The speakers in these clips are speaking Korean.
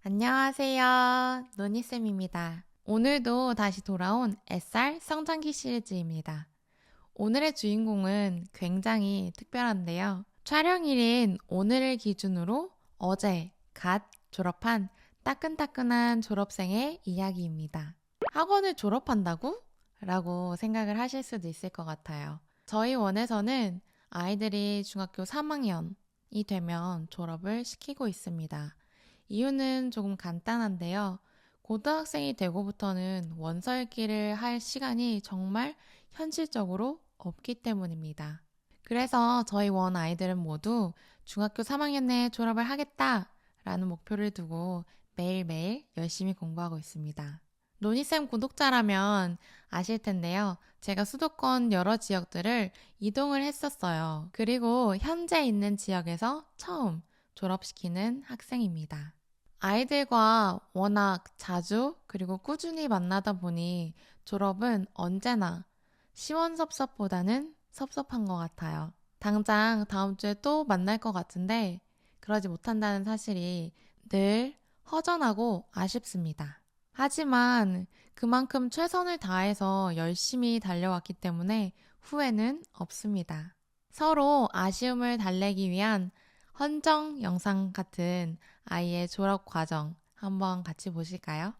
안녕하세요. 노니쌤입니다. 오늘도 다시 돌아온 SR 성장기 시리즈입니다. 오늘의 주인공은 굉장히 특별한데요. 촬영일인 오늘을 기준으로 어제 갓 졸업한 따끈따끈한 졸업생의 이야기입니다. 학원을 졸업한다고? 라고 생각을 하실 수도 있을 것 같아요. 저희 원에서는 아이들이 중학교 3학년이 되면 졸업을 시키고 있습니다. 이유는 조금 간단한데요. 고등학생이 되고부터는 원서 읽기를 할 시간이 정말 현실적으로 없기 때문입니다. 그래서 저희 원 아이들은 모두 중학교 3학년 내에 졸업을 하겠다라는 목표를 두고 매일매일 열심히 공부하고 있습니다. 노니쌤 구독자라면 아실 텐데요. 제가 수도권 여러 지역들을 이동을 했었어요. 그리고 현재 있는 지역에서 처음 졸업시키는 학생입니다. 아이들과 워낙 자주 그리고 꾸준히 만나다 보니 졸업은 언제나 시원섭섭보다는 섭섭한 것 같아요. 당장 다음 주에 또 만날 것 같은데 그러지 못한다는 사실이 늘 허전하고 아쉽습니다. 하지만 그만큼 최선을 다해서 열심히 달려왔기 때문에 후회는 없습니다. 서로 아쉬움을 달래기 위한 헌정 영상 같은 아이의 졸업 과정 한번 같이 보실까요?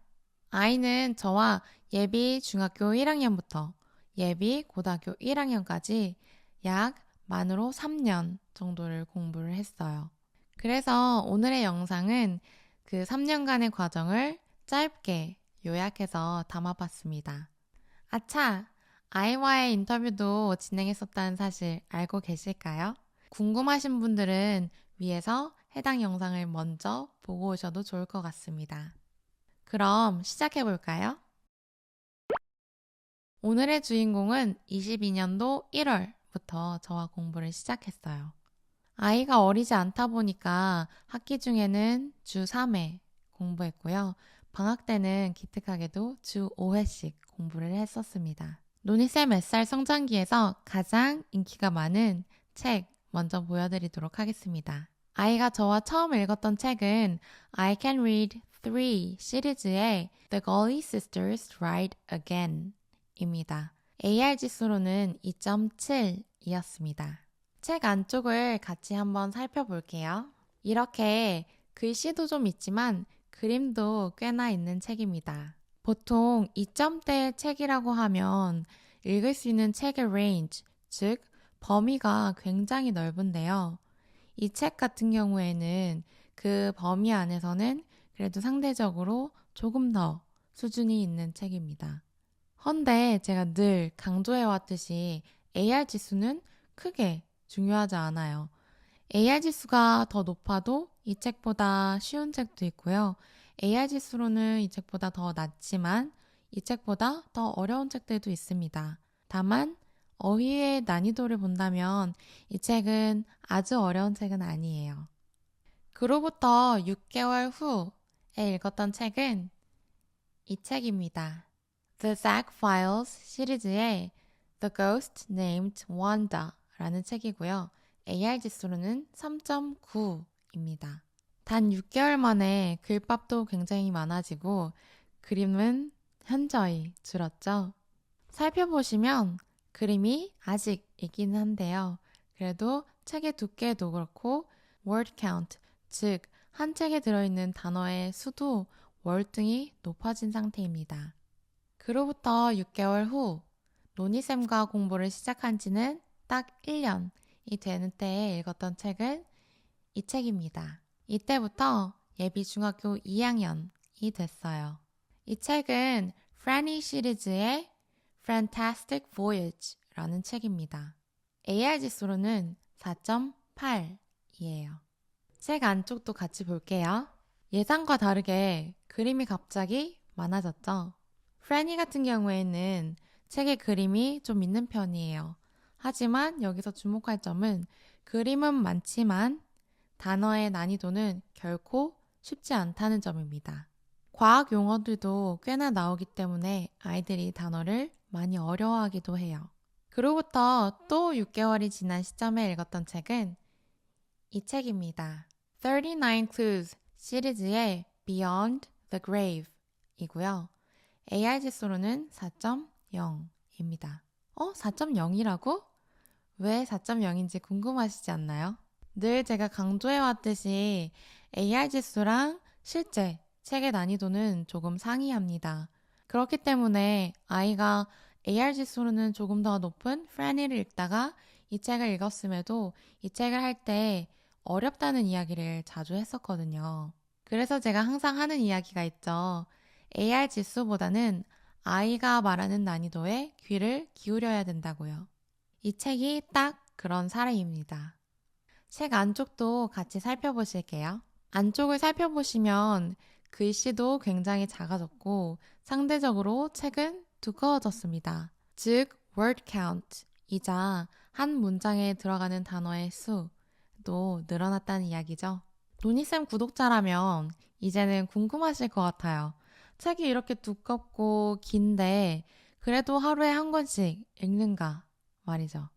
아이는 저와 예비 중학교 1학년부터 예비 고등학교 1학년까지 약 만으로 3년 정도를 공부를 했어요. 그래서 오늘의 영상은 그 3년간의 과정을 짧게 요약해서 담아봤습니다. 아차! 아이와의 인터뷰도 진행했었다는 사실 알고 계실까요? 궁금하신 분들은 위에서 해당 영상을 먼저 보고 오셔도 좋을 것 같습니다. 그럼 시작해볼까요? 오늘의 주인공은 22년도 1월부터 저와 공부를 시작했어요. 아이가 어리지 않다 보니까 학기 중에는 주 3회 공부했고요. 방학 때는 기특하게도 주 5회씩 공부를 했었습니다. 노니쌤 햇살 성장기에서 가장 인기가 많은 책 먼저 보여드리도록 하겠습니다. 아이가 저와 처음 읽었던 책은 I Can Read 3 시리즈의 The Gully Sisters Ride Again 입니다. AR 지수로는 2.7이었습니다. 책 안쪽을 같이 한번 살펴볼게요. 이렇게 글씨도 좀 있지만 그림도 꽤나 있는 책입니다. 보통 2점대의 책이라고 하면 읽을 수 있는 책의 range, 즉 범위가 굉장히 넓은데요. 이 책 같은 경우에는 그 범위 안에서는 그래도 상대적으로 조금 더 수준이 있는 책입니다. 헌데 제가 늘 강조해왔듯이 AR 지수는 크게 중요하지 않아요. AR 지수가 더 높아도 이 책보다 쉬운 책도 있고요. AR 지수로는 이 책보다 더 낮지만 이 책보다 더 어려운 책들도 있습니다. 다만 어휘의 난이도를 본다면 이 책은 아주 어려운 책은 아니에요. 그로부터 6개월 후에 읽었던 책은 이 책입니다. The Zack Files 시리즈의 The Ghost Named Wanda라는 책이고요. AR 지수로는 3.9입니다. 단 6개월 만에 글밥도 굉장히 많아지고 그림은 현저히 줄었죠. 살펴보시면 그림이 아직 있기는 한데요. 그래도 책의 두께도 그렇고 word count, 즉 한 책에 들어있는 단어의 수도 월등히 높아진 상태입니다. 그로부터 6개월 후 노니쌤과 공부를 시작한 지는 딱 1년이 되는 때에 읽었던 책은 이 책입니다. 이때부터 예비 중학교 2학년이 됐어요. 이 책은 프라니 시리즈의 Fantastic Voyage라는 책입니다. AR 지수로는 4.8이에요. 책 안쪽도 같이 볼게요. 예상과 다르게 그림이 갑자기 많아졌죠. 프라니 같은 경우에는 책의 그림이 좀 있는 편이에요. 하지만 여기서 주목할 점은 그림은 많지만 단어의 난이도는 결코 쉽지 않다는 점입니다. 과학 용어들도 꽤나 나오기 때문에 아이들이 단어를 많이 어려워하기도 해요. 그로부터 또 6개월이 지난 시점에 읽었던 책은 이 책입니다. 39 Clues 시리즈의 Beyond the Grave 이고요. AR 지수로는 4.0입니다. 4.0이라고? 왜 4.0인지 궁금하시지 않나요? 늘 제가 강조해왔듯이 AR 지수랑 실제 책의 난이도는 조금 상이합니다. 그렇기 때문에 아이가 AR 지수로는 조금 더 높은 프레니를 읽다가 이 책을 읽었음에도 이 책을 할 때 어렵다는 이야기를 자주 했었거든요. 그래서 제가 항상 하는 이야기가 있죠. AR 지수보다는 아이가 말하는 난이도에 귀를 기울여야 된다고요. 이 책이 딱 그런 사례입니다. 책 안쪽도 같이 살펴보실게요. 안쪽을 살펴보시면 글씨도 굉장히 작아졌고 상대적으로 책은 두꺼워졌습니다. 즉, word count이자 한 문장에 들어가는 단어의 수도 늘어났다는 이야기죠. 노니쌤 구독자라면 이제는 궁금하실 것 같아요. 책이 이렇게 두껍고 긴데 그래도 하루에 한 권씩 읽는가 말이죠.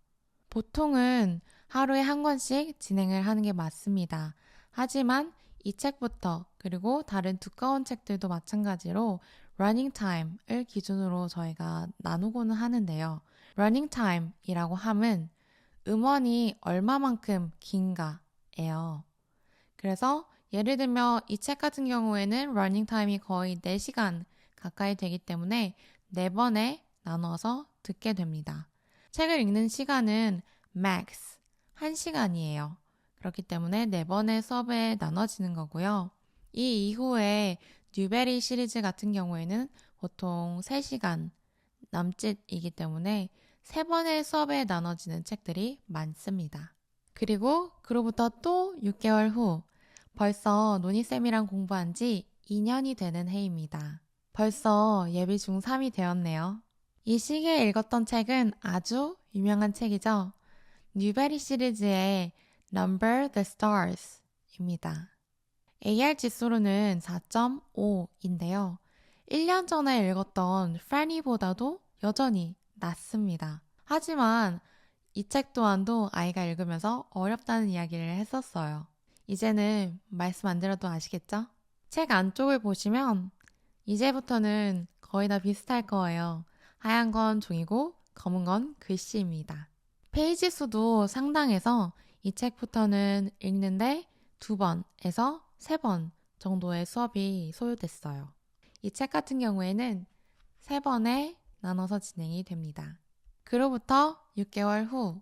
보통은 하루에 한 권씩 진행을 하는 게 맞습니다. 하지만 이 책부터 그리고 다른 두꺼운 책들도 마찬가지로 러닝 타임을 기준으로 저희가 나누고는 하는데요. 러닝 타임이라고 함은 음원이 얼마만큼 긴가예요. 그래서 예를 들면 이 책 같은 경우에는 러닝 타임이 거의 4시간 가까이 되기 때문에 4번에 나눠서 듣게 됩니다. 책을 읽는 시간은 max 1시간이에요. 그렇기 때문에 4번의 수업에 나눠지는 거고요. 이 이후에 뉴베리 시리즈 같은 경우에는 보통 3시간 남짓이기 때문에 3번의 수업에 나눠지는 책들이 많습니다. 그리고 그로부터 또 6개월 후 벌써 노니쌤이랑 공부한 지 2년이 되는 해입니다. 벌써 예비 중3이 되었네요. 이 시기에 읽었던 책은 아주 유명한 책이죠. 뉴베리 시리즈의 Number the Stars 입니다. AR 지수로는 4.5인데요. 1년 전에 읽었던 프레니보다도 여전히 낮습니다. 하지만 이 책 또한도 아이가 읽으면서 어렵다는 이야기를 했었어요. 이제는 말씀 안 드려도 아시겠죠? 책 안쪽을 보시면 이제부터는 거의 다 비슷할 거예요. 하얀 건 종이고 검은 건 글씨입니다. 페이지 수도 상당해서 이 책부터는 읽는데 2번에서 3번 정도의 수업이 소요됐어요. 이 책 같은 경우에는 3번에 나눠서 진행이 됩니다. 그로부터 6개월 후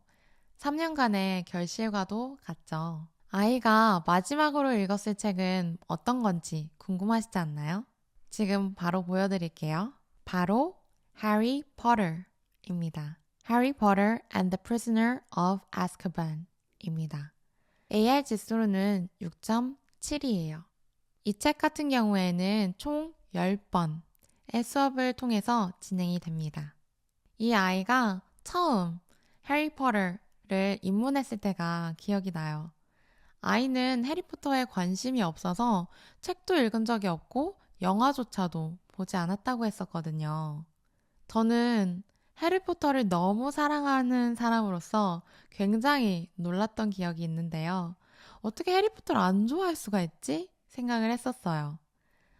3년간의 결실과도 같죠. 아이가 마지막으로 읽었을 책은 어떤 건지 궁금하시지 않나요? 지금 바로 보여드릴게요. 바로 Harry Potter입니다. Harry Potter and the Prisoner of Azkaban입니다. AR 지수로는 6.7이에요. 이 책 같은 경우에는 총 10번의 수업을 통해서 진행이 됩니다. 이 아이가 처음 해리포터를 입문했을 때가 기억이 나요. 아이는 해리포터에 관심이 없어서 책도 읽은 적이 없고 영화조차도 보지 않았다고 했었거든요. 저는 해리포터를 너무 사랑하는 사람으로서 굉장히 놀랐던 기억이 있는데요. 어떻게 해리포터를 안 좋아할 수가 있지? 생각을 했었어요.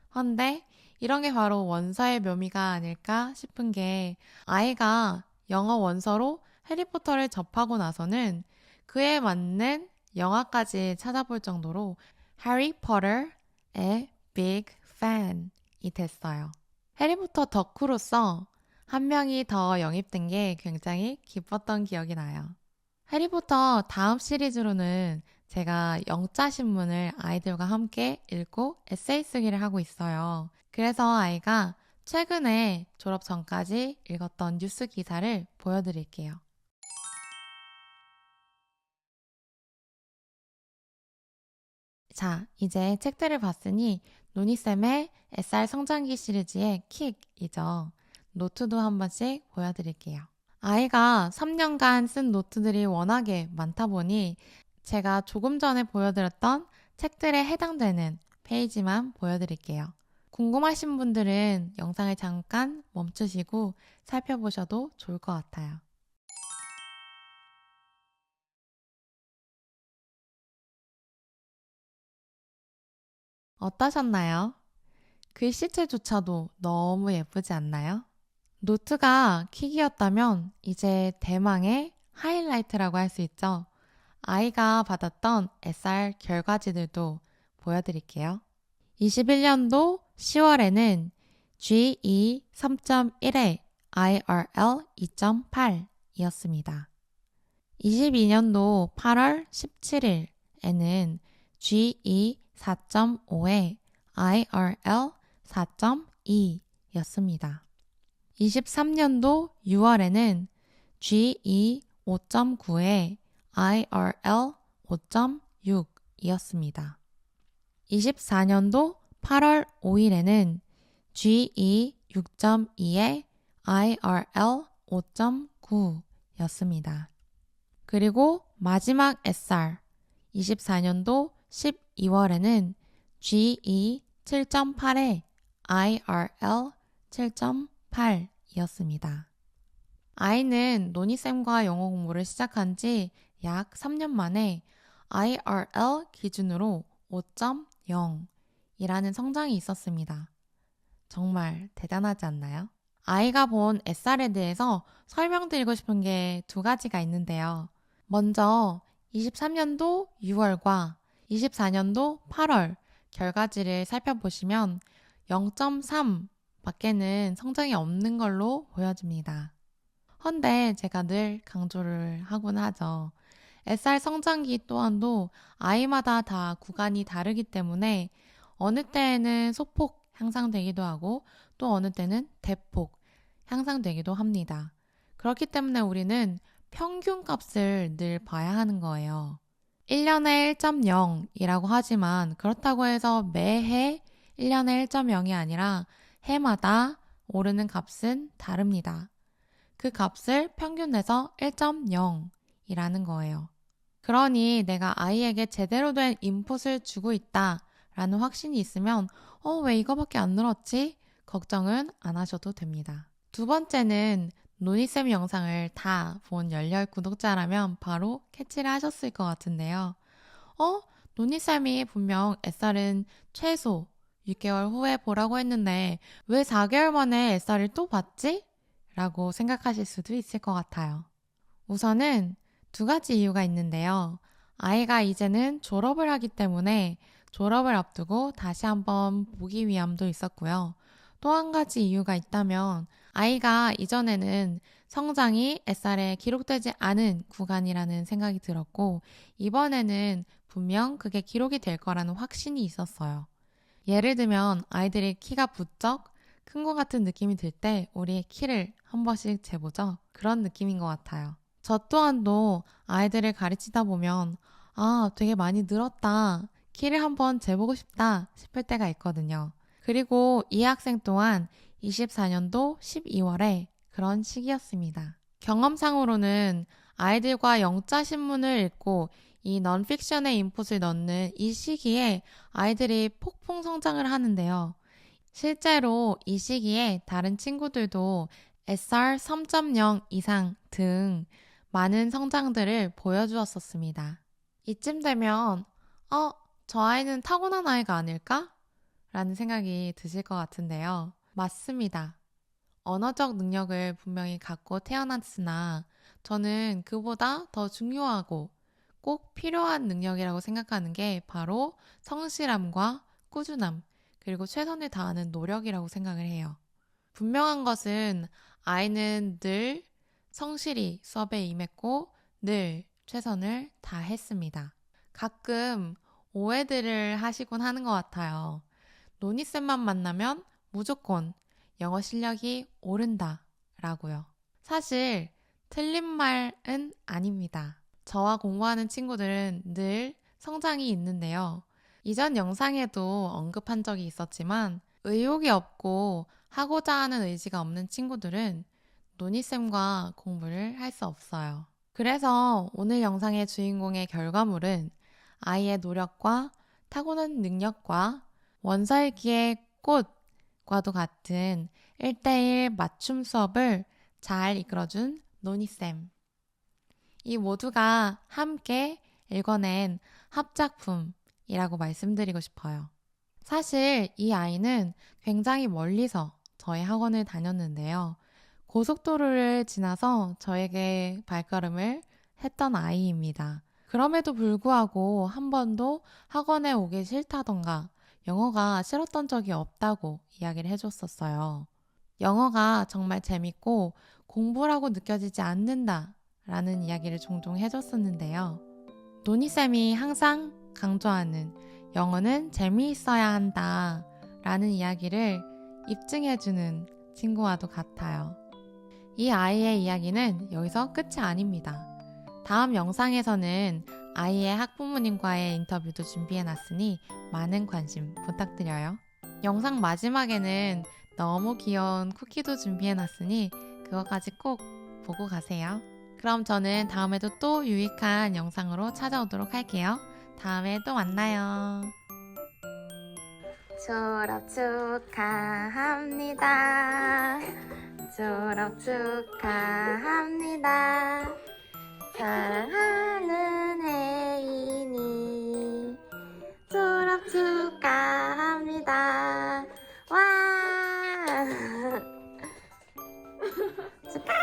그런데 이런 게 바로 원서의 묘미가 아닐까 싶은 게 아이가 영어 원서로 해리포터를 접하고 나서는 그에 맞는 영화까지 찾아볼 정도로 해리포터의 빅 팬이 됐어요. 해리포터 덕후로서 한 명이 더 영입된 게 굉장히 기뻤던 기억이 나요. 해리포터 다음 시리즈로는 제가 영자신문을 아이들과 함께 읽고 에세이 쓰기를 하고 있어요. 그래서 아이가 최근에 졸업 전까지 읽었던 뉴스 기사를 보여드릴게요. 자, 이제 책들을 봤으니 노니쌤의 SR 성장기 시리즈의 킥이죠. 노트도 한 번씩 보여드릴게요. 아이가 3년간 쓴 노트들이 워낙에 많다 보니 제가 조금 전에 보여드렸던 책들에 해당되는 페이지만 보여드릴게요. 궁금하신 분들은 영상을 잠깐 멈추시고 살펴보셔도 좋을 것 같아요. 어떠셨나요? 글씨체조차도 너무 예쁘지 않나요? 노트가 킥이었다면 이제 대망의 하이라이트라고 할 수 있죠. 아이가 받았던 SR 결과지들도 보여드릴게요. 21년도 10월에는 GE 3.1에 IRL 2.8 이었습니다. 22년도 8월 17일에는 GE 4.5에 IRL 4.2 였습니다. 23년도 6월에는 GE 5.9에 IRL 5.6 이었습니다. 24년도 8월 5일에는 GE 6.2에 IRL 5.9 였습니다. 그리고 마지막 SR 24년도 12월에는 GE 7.8에 IRL 7.8 이었습니다. 아이는 노니쌤과 영어 공부를 시작한 지 약 3년 만에 IRL 기준으로 5.0 이라는 성장이 있었습니다. 정말 대단하지 않나요? 아이가 본 SR에 대해서 설명드리고 싶은 게 두 가지가 있는데요. 먼저 23년도 6월과 24년도 8월 결과지를 살펴보시면 0.3 밖에는 성장이 없는 걸로 보여집니다. 헌데 제가 늘 강조를 하곤 하죠. SR 성장기 또한도 아이마다 다 구간이 다르기 때문에 어느 때에는 소폭 향상되기도 하고 또 어느 때는 대폭 향상되기도 합니다. 그렇기 때문에 우리는 평균 값을 늘 봐야 하는 거예요. 1년에 1.0이라고 하지만 그렇다고 해서 매해 1년에 1.0이 아니라 해마다 오르는 값은 다릅니다. 그 값을 평균 내서 1.0이라는 거예요. 그러니 내가 아이에게 제대로 된 인풋을 주고 있다라는 확신이 있으면 왜 이거밖에 안 늘었지? 걱정은 안 하셔도 됩니다. 두 번째는 노니쌤 영상을 다 본 열혈 구독자라면 바로 캐치를 하셨을 것 같은데요. 노니쌤이 분명 SR은 최소 6개월 후에 보라고 했는데 왜 4개월 만에 SR을 또 봤지? 라고 생각하실 수도 있을 것 같아요. 우선은 두 가지 이유가 있는데요. 아이가 이제는 졸업을 하기 때문에 졸업을 앞두고 다시 한번 보기 위함도 있었고요. 또 한 가지 이유가 있다면 아이가 이전에는 성장이 SR에 기록되지 않은 구간이라는 생각이 들었고 이번에는 분명 그게 기록이 될 거라는 확신이 있었어요. 예를 들면 아이들이 키가 부쩍 큰 것 같은 느낌이 들 때 우리의 키를 한 번씩 재보죠. 그런 느낌인 것 같아요. 저 또한도 아이들을 가르치다 보면 되게 많이 늘었다. 키를 한번 재보고 싶다 싶을 때가 있거든요. 그리고 이 학생 또한 24년도 12월에 그런 시기였습니다. 경험상으로는 아이들과 영자 신문을 읽고 이 넌픽션의 인풋을 넣는 이 시기에 아이들이 폭풍 성장을 하는데요. 실제로 이 시기에 다른 친구들도 SR 3.0 이상 등 많은 성장들을 보여주었었습니다. 이쯤 되면 저 아이는 타고난 아이가 아닐까? 라는 생각이 드실 것 같은데요. 맞습니다. 언어적 능력을 분명히 갖고 태어났으나 저는 그보다 더 중요하고 꼭 필요한 능력이라고 생각하는 게 바로 성실함과 꾸준함, 그리고 최선을 다하는 노력이라고 생각을 해요. 분명한 것은 아이는 늘 성실히 수업에 임했고 늘 최선을 다했습니다. 가끔 오해들을 하시곤 하는 것 같아요. 노니쌤만 만나면 무조건 영어 실력이 오른다 라고요. 사실 틀린 말은 아닙니다. 저와 공부하는 친구들은 늘 성장이 있는데요. 이전 영상에도 언급한 적이 있었지만 의욕이 없고 하고자 하는 의지가 없는 친구들은 노니쌤과 공부를 할 수 없어요. 그래서 오늘 영상의 주인공의 결과물은 아이의 노력과 타고난 능력과 원서읽기의 꽃과도 같은 1대1 맞춤 수업을 잘 이끌어준 노니쌤. 이 모두가 함께 읽어낸 합작품이라고 말씀드리고 싶어요. 사실 이 아이는 굉장히 멀리서 저희 학원을 다녔는데요. 고속도로를 지나서 저에게 발걸음을 했던 아이입니다. 그럼에도 불구하고 한 번도 학원에 오기 싫다던가 영어가 싫었던 적이 없다고 이야기를 해줬었어요. 영어가 정말 재밌고 공부라고 느껴지지 않는다 라는 이야기를 종종 해줬었는데요. 노니쌤이 항상 강조하는 영어는 재미있어야 한다 라는 이야기를 입증해주는 친구와도 같아요. 이 아이의 이야기는 여기서 끝이 아닙니다. 다음 영상에서는 아이의 학부모님과의 인터뷰도 준비해놨으니 많은 관심 부탁드려요. 영상 마지막에는 너무 귀여운 쿠키도 준비해놨으니 그거까지 꼭 보고 가세요. 그럼 저는 다음에도 또 유익한 영상으로 찾아오도록 할게요. 다음에 또 만나요. 졸업 축하합니다. 졸업 축하합니다. 사랑하는 혜인이 졸업 축하합니다. 와! 축하!